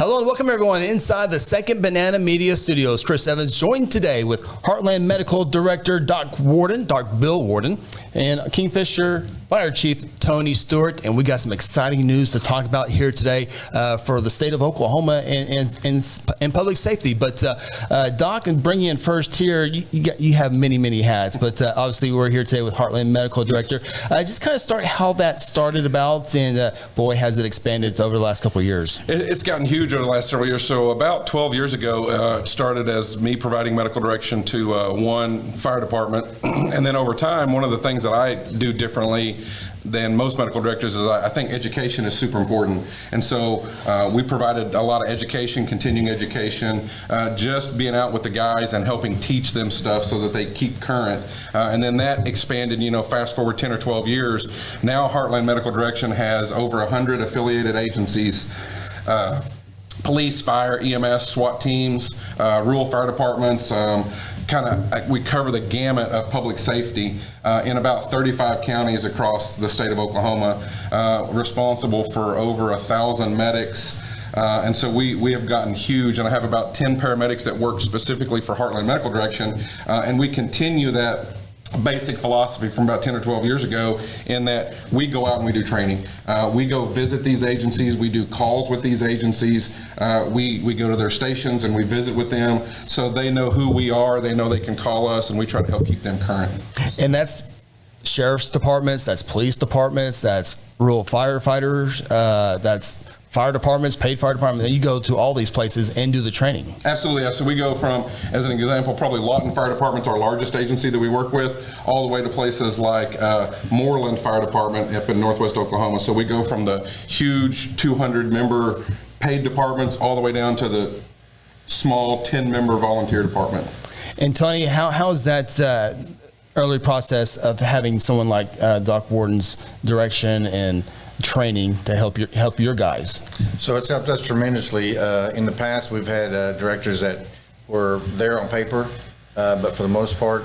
Hello and welcome everyone inside the Second Banana Media Studios. Chris Evans joined today with Heartland Medical Director Doc Bill Worden, and Kingfisher Fire Chief Tony Stewart. And we got some exciting news to talk about here today for the state of Oklahoma and public safety. But Doc, and bring you in first here, you have many hats, but obviously we're here today with Heartland Medical Director. Just kind of start how that started about, and boy, has it expanded over the last couple of years. It's gotten huge over the last several years. So about 12 years ago, it started as me providing medical direction to one fire department. And then over time, one of the things that I do differently than most medical directors is I think education is super important. And so we provided a lot of education, continuing education, just being out with the guys and helping teach them stuff so that they keep current. And then that expanded, fast forward 10 or 12 years. Now Heartland Medical Direction has over 100 affiliated agencies. Police, fire, EMS, SWAT teams, rural fire departments, we cover the gamut of public safety in about 35 counties across the state of Oklahoma, responsible for over 1,000 medics. And so we have gotten huge, and I have about 10 paramedics that work specifically for Heartland Medical Direction, and we continue that basic philosophy from about 10 or 12 years ago in that we go out and we do training. We go visit these agencies, we do calls with these agencies, we go to their stations and we visit with them so they know who we are, they know they can call us, and we try to help keep them current. And that's sheriff's departments, that's police departments, that's rural firefighters, that's fire departments, paid fire department. You go to all these places and do the training. Absolutely. Yeah. So we go from, as an example, probably Lawton Fire Department's our largest agency that we work with, all the way to places like Moreland Fire Department up in northwest Oklahoma. So we go from the huge 200-member paid departments all the way down to the small 10-member volunteer department. And Tony, how is that early process of having someone like Doc Worden's direction and training to help your guys? So it's helped us tremendously. In the past, we've had directors that were there on paper, but for the most part,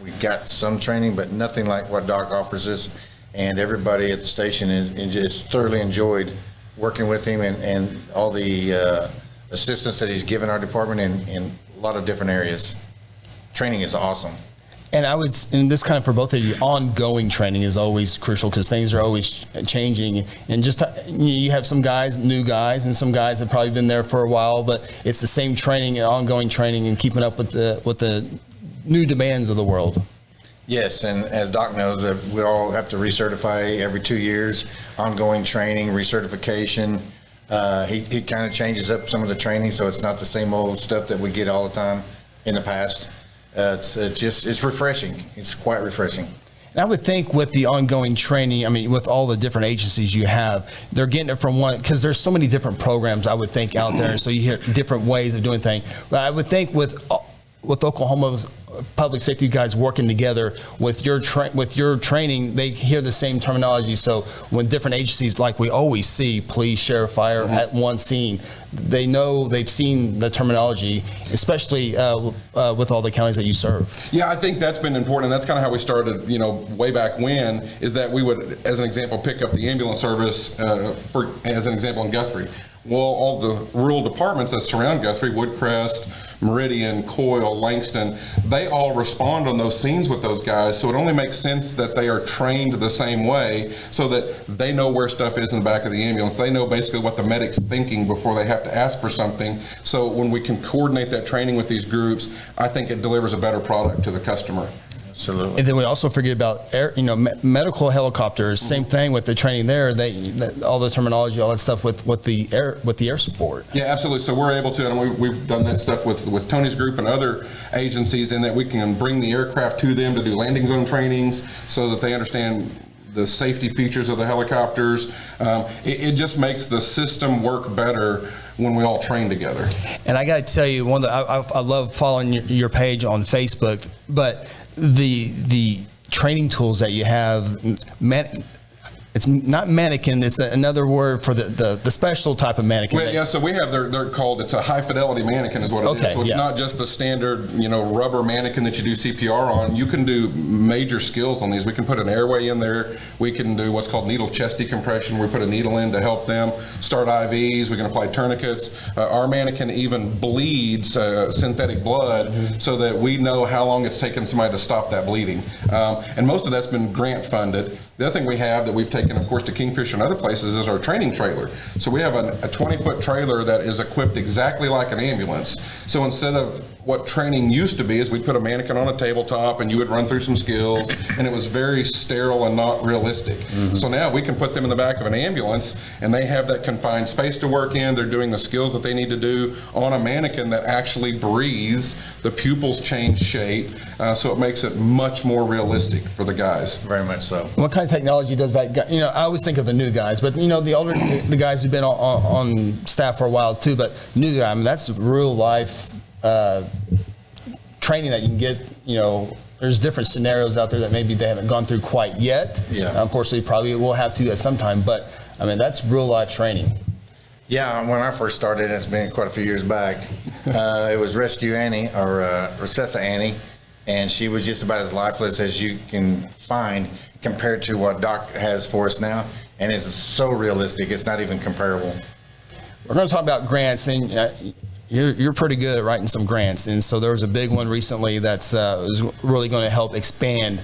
we got some training, but nothing like what Doc offers us. And everybody at the station is thoroughly enjoyed working with him and all the assistance that he's given our department in a lot of different areas. Training is awesome. And and this kind of for both of you, ongoing training is always crucial because things are always changing. And just you have some guys, new guys, and some guys that have probably been there for a while, but it's the same training, ongoing training, and keeping up with the new demands of the world. Yes, and as Doc knows, that we all have to recertify every 2 years, ongoing training, recertification. He kind of changes up some of the training, so it's not the same old stuff that we get all the time in the past. It's refreshing. It's quite refreshing. And I would think with the ongoing training, with all the different agencies you have, they're getting it from one, because there's so many different programs, I would think, out there. So you hear different ways of doing things. But I would think with Oklahoma's public safety guys working together with your training, they hear the same terminology. So when different agencies, like we always see, police, sheriff, fire at one scene, they know, they've seen the terminology, especially with all the counties that you serve. Yeah, I think that's been important. That's kind of how we started, way back when, is that we would, as an example, pick up the ambulance service, as an example, in Guthrie. Well, all the rural departments that surround Guthrie, Woodcrest, Meridian, Coyle, Langston, they all respond on those scenes with those guys. So it only makes sense that they are trained the same way so that they know where stuff is in the back of the ambulance. They know basically what the medic's thinking before they have to ask for something. So when we can coordinate that training with these groups, I think it delivers a better product to the customer. Absolutely. And then we also forget about air, medical helicopters. Same thing with the training there. All the terminology, all that stuff with the air support. Yeah, absolutely. So we're able to, and we've done that stuff with Tony's group and other agencies, in that we can bring the aircraft to them to do landing zone trainings so that they understand the safety features of the helicopters. It just makes the system work better when we all train together. And I got to tell you, I love following your page on Facebook, but the training tools that you have, it's not mannequin, it's another word for the special type of mannequin. Well, yeah, so we have, they're called, it's a high fidelity mannequin is what it Okay, is. So it's yeah. not just the standard, rubber mannequin that you do CPR on. You can do major skills on these. We can put an airway in there. We can do what's called needle chest decompression. We put a needle in to help them start IVs. We can apply tourniquets. Our mannequin even bleeds synthetic blood so that we know how long it's taken somebody to stop that bleeding. And most of that's been grant funded. The other thing we have that we've taken, of course, to Kingfisher and other places is our training trailer. So we have a 20-foot trailer that is equipped exactly like an ambulance. So instead of what training used to be is we'd put a mannequin on a tabletop and you would run through some skills, and it was very sterile and not realistic. So now we can put them in the back of an ambulance and they have that confined space to work in. They're doing the skills that they need to do on a mannequin that actually breathes. The pupils change shape, so it makes it much more realistic for the guys. Very much so. What kind of technology does that guy, I always think of the new guys, but the older, the guys who've been on staff for a while too, but the new guy, that's real life training that you can get. There's different scenarios out there that maybe they haven't gone through quite yet. Yeah. Unfortunately, probably will have to at some time, but that's real life training. Yeah, when I first started, it's been quite a few years back, it was Rescue Annie, or Recessa Annie, and she was just about as lifeless as you can find compared to what Doc has for us now, and it's so realistic, it's not even comparable. We're going to talk about grants, and you're pretty good at writing some grants, and so there was a big one recently that's was really going to help expand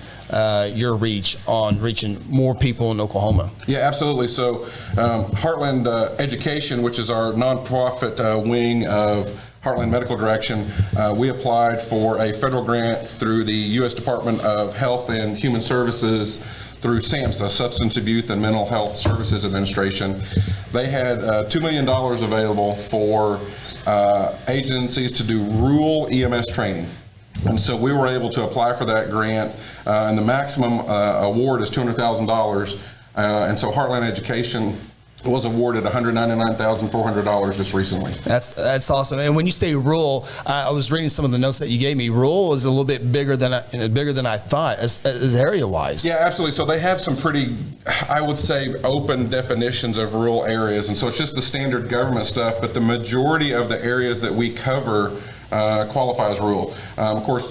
your reach on reaching more people in Oklahoma. Yeah, absolutely. So Heartland Education, which is our nonprofit wing of Heartland Medical Direction, we applied for a federal grant through the U.S. Department of Health and Human Services through SAMHSA, Substance Abuse and Mental Health Services Administration. They had $2 million available for agencies to do rural EMS training. And so we were able to apply for that grant, and the maximum award is $200,000. And so Heartland Education was awarded $199,400 just recently. That's awesome. And when you say rural, I was reading some of the notes that you gave me. Rural is a little bit bigger than I thought, as area wise. Yeah, absolutely. So they have some pretty, I would say, open definitions of rural areas, and so it's just the standard government stuff. But the majority of the areas that we cover qualify as rural. Of course,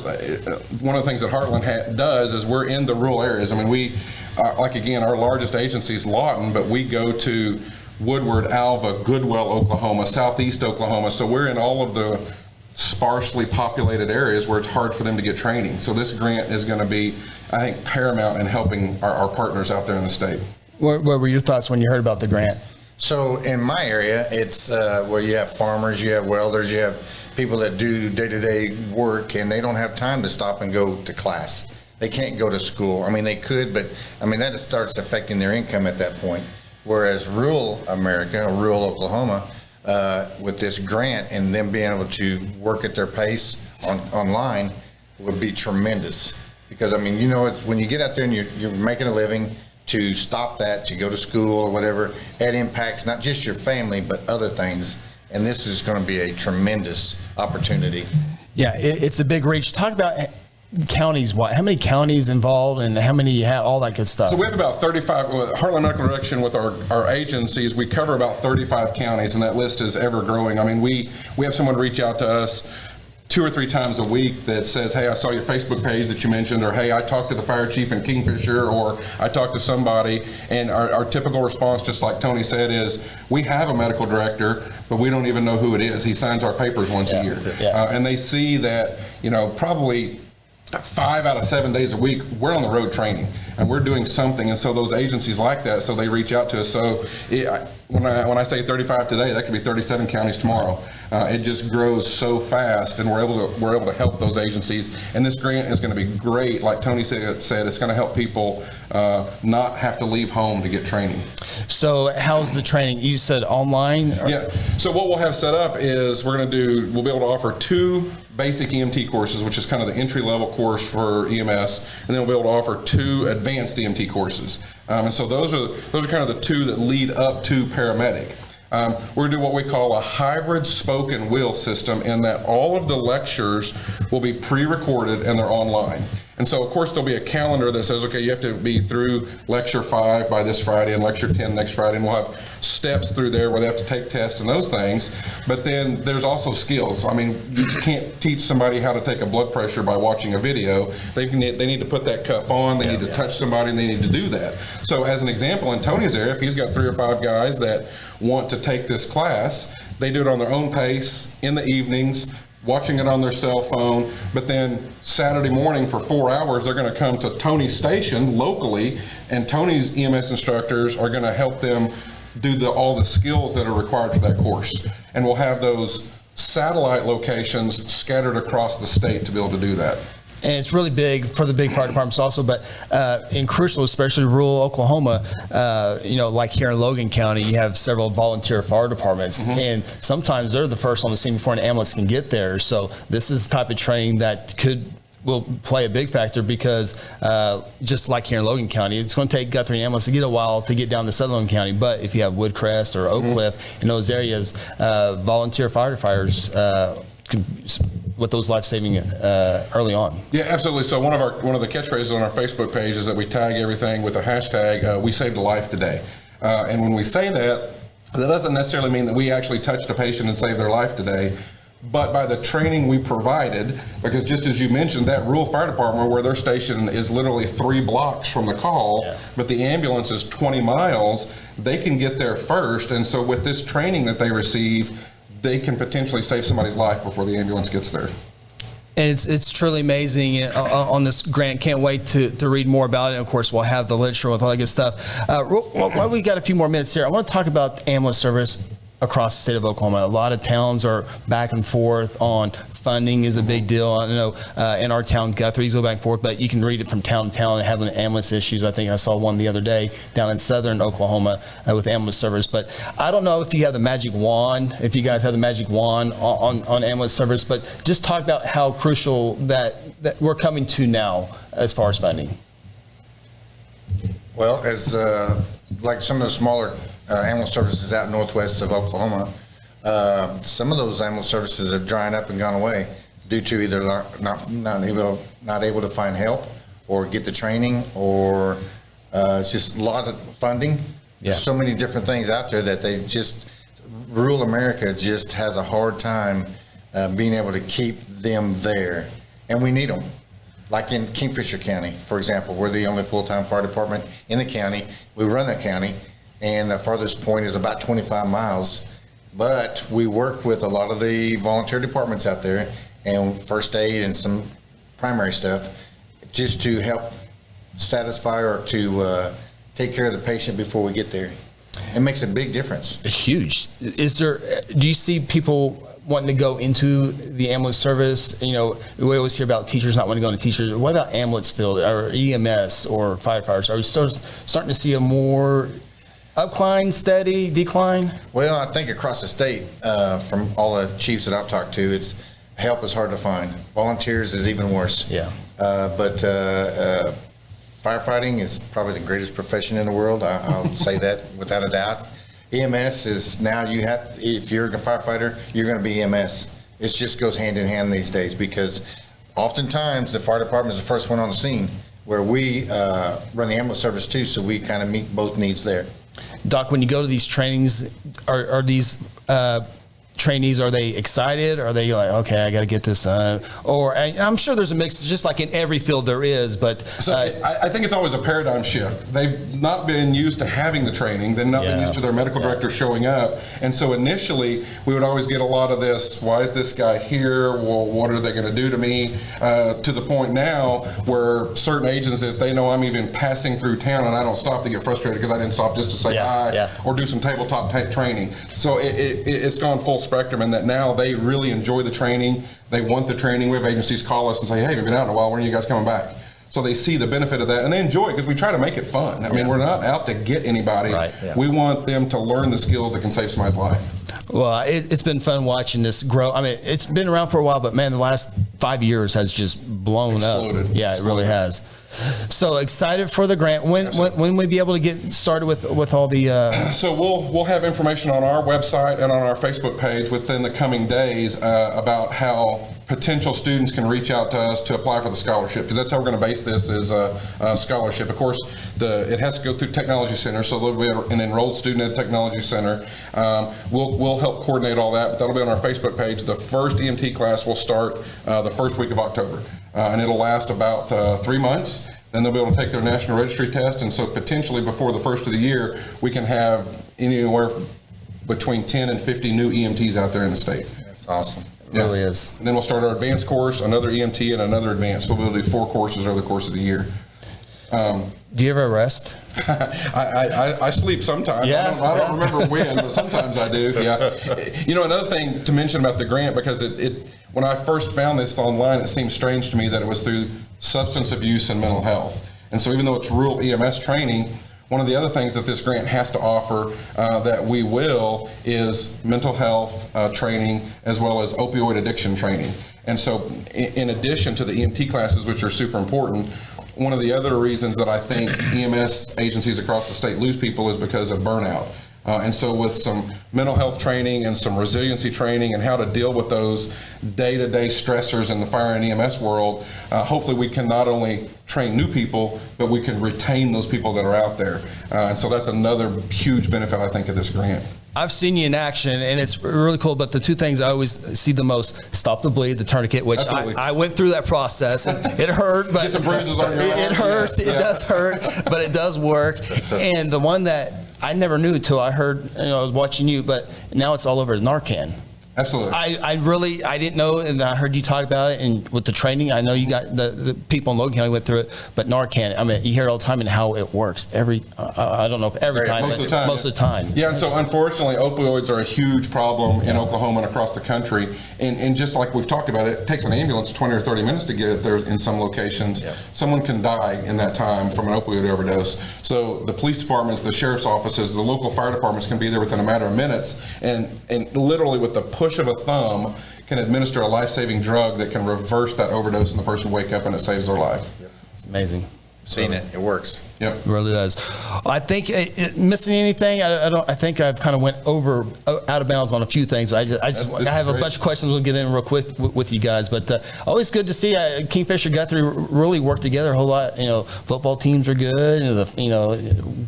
one of the things that Heartland does is we're in the rural areas. We, like again, our largest agency is Lawton, but we go to Woodward, Alva, Goodwell, Oklahoma, Southeast Oklahoma. So we're in all of the sparsely populated areas where it's hard for them to get training. So this grant is going to be, I think, paramount in helping our partners out there in the state. What were your thoughts when you heard about the grant? So in my area, it's where you have farmers, you have welders, you have people that do day-to-day work, and they don't have time to stop and go to class. They can't go to school. They could, but that starts affecting their income at that point. Whereas rural America, rural Oklahoma, with this grant and them being able to work at their pace online would be tremendous. Because it's when you get out there and you're making a living, to stop that, to go to school or whatever, that impacts not just your family, but other things. And this is going to be a tremendous opportunity. Yeah, it's a big reach. Talk about counties. How many counties involved, and how many have all that good stuff? So we have about 35, Heartland Medical Direction with our agencies, we cover about 35 counties, and that list is ever growing. We have someone reach out to us 2 or 3 times a week that says, hey, I saw your Facebook page that you mentioned, or hey, I talked to the fire chief in Kingfisher, or I talked to somebody. And our typical response, just like Tony said, is we have a medical director, but we don't even know who it is. He signs our papers once a year. Yeah. And they see that, probably 5 out of 7 days a week, we're on the road training and we're doing something. And so those agencies like that, so they reach out to us. So when I say 35 today, that could be 37 counties tomorrow. It just grows so fast, and we're able to help those agencies. And this grant is going to be great. Like Tony said, it's going to help people not have to leave home to get training. So how's the training? You said online? Yeah. So what we'll have set up is we'll be able to offer 2 basic EMT courses, which is kind of the entry-level course for EMS, and then we'll be able to offer 2 advanced EMT courses. And so those are kind of the 2 that lead up to paramedic. We're going to do what we call a hybrid spoke and wheel system, in that all of the lectures will be pre-recorded and they're online. And so, of course, there'll be a calendar that says, okay, you have to be through lecture 5 by this Friday and lecture 10 next Friday, and we'll have steps through there where they have to take tests and those things. But then there's also skills. I mean, you can't teach somebody how to take a blood pressure by watching a video. They need to put that cuff on, they need to touch somebody, and they need to do that. So as an example, in Tony's area, if he's got 3 or 5 guys that want to take this class, they do it on their own pace in the evenings, watching it on their cell phone, but then Saturday morning for 4 hours, they're going to come to Tony's station locally, and Tony's EMS instructors are going to help them do all the skills that are required for that course. And we'll have those satellite locations scattered across the state to be able to do that. And it's really big for the big fire departments also, but in crucial, especially rural Oklahoma, like here in Logan County, you have several volunteer fire departments, and sometimes they're the first on the scene before an ambulance can get there. So this is the type of training that will play a big factor, because just like here in Logan County, it's going to take Guthrie Ambulance to get a while to get down to Sutherland County. But if you have Woodcrest or Oak Cliff, in those areas, volunteer firefighters with those life-saving early on. Yeah, absolutely. So one of the catchphrases on our Facebook page is that we tag everything with the hashtag "We saved a life today." And when we say that doesn't necessarily mean that we actually touched a patient and saved their life today, but by the training we provided, because just as you mentioned, that rural fire department where their station is literally 3 blocks from the call, but the ambulance is 20 miles, they can get there first. And so with this training that they receive, they can potentially save somebody's life before the ambulance gets there. And it's truly amazing on this grant. Can't wait to read more about it. And of course, we'll have the literature with all that good stuff. While we got a few more minutes here, I want to talk about ambulance service across the state of Oklahoma. A lot of towns are back and forth on funding is a big deal. I know in our town, Guthrie's go back and forth, but you can read it from town to town and having ambulance issues. I think I saw one the other day down in southern Oklahoma with ambulance service. But I don't know if you have the magic wand, if you guys have the magic wand on ambulance service, but just talk about how crucial that we're coming to now as far as funding. Well, as like some of the smaller ambulance services out northwest of Oklahoma, some of those ambulance services have dried up and gone away due to either not able to find help or get the training, or it's just a lot of funding. There's so many different things out there that rural America just has a hard time being able to keep them there, and we need them. Like in Kingfisher County, for example, we're the only full-time fire department in the county. We run that county, and the farthest point is about 25 miles. But we work with a lot of the volunteer departments out there, and first aid and some primary stuff, just to help satisfy or to take care of the patient before we get there. It makes a big difference. Huge. Do you see people wanting to go into the ambulance service? We always hear about teachers not wanting to go into teachers. What about ambulance field or EMS or firefighters? Are we starting to see a more upcline, steady decline? Well, I think across the state, from all the chiefs that I've talked to, help is hard to find. Volunteers is even worse. Yeah. But firefighting is probably the greatest profession in the world. I'll say that without a doubt. EMS is now if you're a firefighter, you're going to be EMS. It just goes hand in hand these days, because oftentimes the fire department is the first one on the scene, where we run the ambulance service too, so we kind of meet both needs there. Doc, when you go to these trainings, are these trainees, are they excited? Are they like, okay, I got to get this done? Or I'm sure there's a mix, just like in every field there is, but. So I think it's always a paradigm shift. They've not been used to having the training. They've not been used to their medical director showing up. And so initially we would always get a lot of this, why is this guy here? Well, what are they going to do to me? To the point now where certain agents, if they know I'm even passing through town and I don't stop, they get frustrated because I didn't stop just to say hi or do some tabletop type training. So it's gone full spectrum, and that now they really enjoy the training. They want the training. We have agencies call us and say, hey, we've been out in a while. When are you guys coming back? So they see the benefit of that, and they enjoy it because we try to make it fun. I mean, we're not out to get anybody. Right. Yeah. We want them to learn the skills that can save somebody's life. Well, it's been fun watching this grow. I mean, it's been around for a while, but man, the last 5 years has just blown Exploded. up. Yeah, it really has. So excited for the grant. When we be able to get started with all the? So we'll have information on our website and on our Facebook page within the coming days about how potential students can reach out to us to apply for the scholarship, because that's how we're going to base this, is a scholarship. Of course, it has to go through Technology Center, so there'll be an enrolled student at Technology Center. We'll help coordinate all that, but that'll be on our Facebook page. The first EMT class will start the first week of October, and it'll last about 3 months. Then they'll be able to take their national registry test, and so potentially before the first of the year, we can have anywhere between 10 and 50 new EMTs out there in the state. That's awesome. It really is. And then we'll start our advanced course, another EMT, and another advanced. So we'll do 4 courses over the course of the year. Do you ever rest? I sleep sometimes. Yeah. I don't remember when, but sometimes I do. Yeah. You know, another thing to mention about the grant, because when I first found this online, it seemed strange to me that it was through substance abuse and mental health. And so even though it's rural EMS training, one of the other things that this grant has to offer that we will is mental health training, as well as opioid addiction training. And so in addition to the EMT classes, which are super important, one of the other reasons that I think EMS agencies across the state lose people is because of burnout. And so with some mental health training and some resiliency training and how to deal with those day-to-day stressors in the fire and EMS world, hopefully we can not only train new people, but we can retain those people that are out there. And so that's another huge benefit, I think, of this grant. I've seen you in action, and it's really cool. But the two things I always see the most: stop the bleed, the tourniquet, which I went through that process. And it hurt, but Get some bruises on your arm. It hurts. Yeah. It does hurt, but it does work. And the one that I never knew until I heard, I was watching you, but now it's all over Narcan. Absolutely. I didn't know, and I heard you talk about it, and with the training, I know you got the people in Logan County went through it, but Narcan, I mean, you hear it all the time and how it works. I don't know if every time, most but of the time. most of the time. Yeah, and so unfortunately, opioids are a huge problem in Oklahoma and across the country. And just like we've talked about, it takes an ambulance 20 or 30 minutes to get it there in some locations. Yep. Someone can die in that time from an opioid overdose. So the police departments, the sheriff's offices, the local fire departments can be there within a matter of minutes, and literally with the push of a thumb can administer a life-saving drug that can reverse that overdose, and the person wake up and it saves their life. Yep. It's amazing. Seen it. It works. Yep. It really does. I think missing anything. I think I've kind of went out of bounds on a few things. I have a bunch of questions. We'll get in real quick with you guys. But always good to see Kingfisher Guthrie really work together a whole lot. Football teams are good.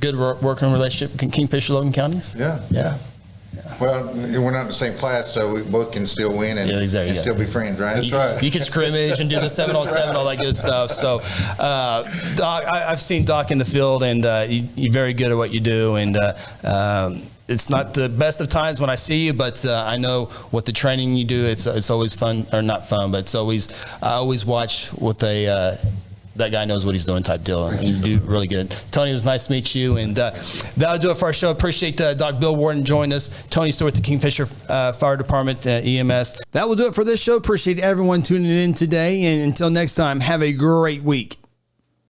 Good working relationship in Kingfisher, Logan counties. Yeah. Yeah. Well, we're not in the same class, so we both can still win and still be friends, right? That's right. You can scrimmage and do the 7-on-7, all that good stuff. So, Doc, I've seen Doc in the field, and you're very good at what you do. And it's not the best of times when I see you, but I know what the training you do. It's always fun, or not fun, but I always watch what that guy knows what he's doing type deal. And you do really good. Tony, it was nice to meet you. And that'll do it for our show. Appreciate Doc Bill Worden joining us. Tony Stewart, the Kingfisher Fire Department, EMS. That will do it for this show. Appreciate everyone tuning in today. And until next time, have a great week.